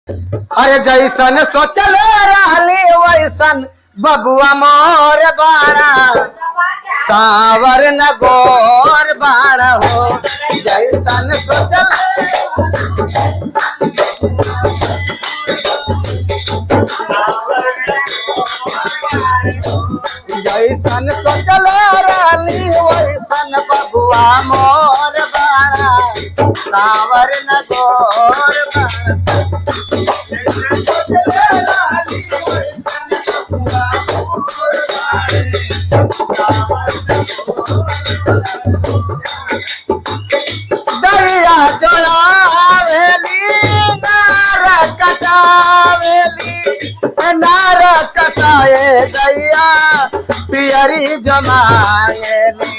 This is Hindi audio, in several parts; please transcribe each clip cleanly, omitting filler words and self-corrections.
अरे जैसन सोचल रहली वैसन बबुआ मोर बाड़ा सावर न गोर बाड़ा हो। जैसन सोचल जैसन सोचल रहली वैसन बबुआ मोर बाड़ा सावर न गोर बाड़ा। दरिया जोड़ावेली नार कटावेली नार कटाए दैया पियरी जमाएली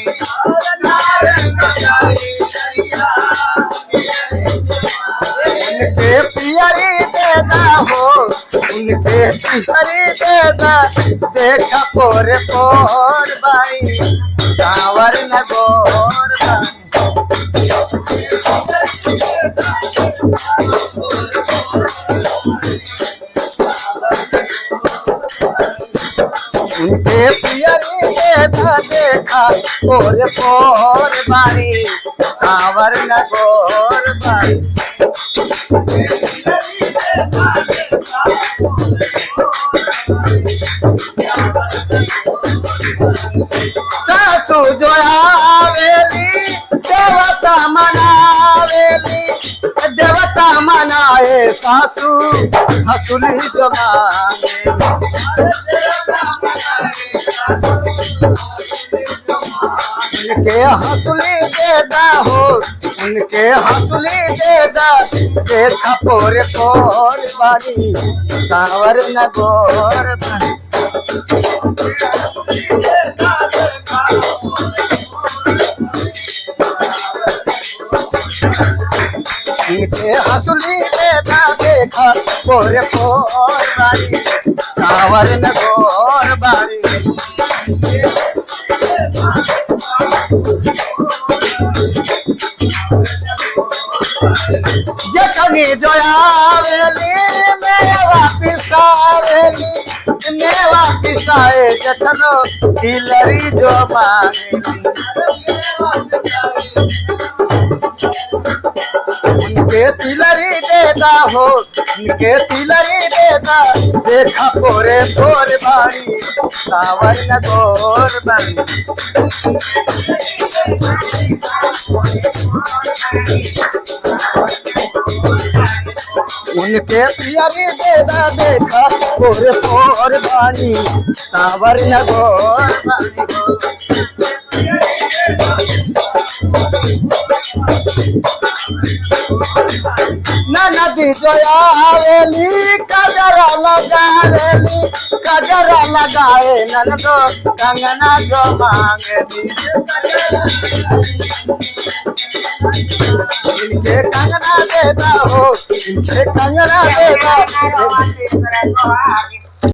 उनके पियरी देना हो उनके पियरी देना देखा पोर पोर बाई सावर न गोर बाई। उनके पियरी देना देखा पोर पोर बाई सावर न गोर बाई। सासू जो आवेली देवता मनावेली देवता मनाए सासू हसुली जो उनके हसुली देदा हो उनके हसुली देदा देखा पोर पोर बारी सावर न गोर बारी। उनके हसुली देदा देखा पोर पोर बारी सावर न गोर बारी। जखनी जो आवेली मेवा पिसावेली मेवा पिसाए जखनो तिलरी जो मांगेली उनके तिलरी देता हो उनके तिलरी देता देखा पोरे पोर बारी सावर न गोर बारी। उनके पियरी देदा देखा पोर पोर बानी सावर न गोर नदी जो आवेली कजरा लगाए नंदो कंगना जो मांगेली इनके कंगना देता हो इनके कंगना देता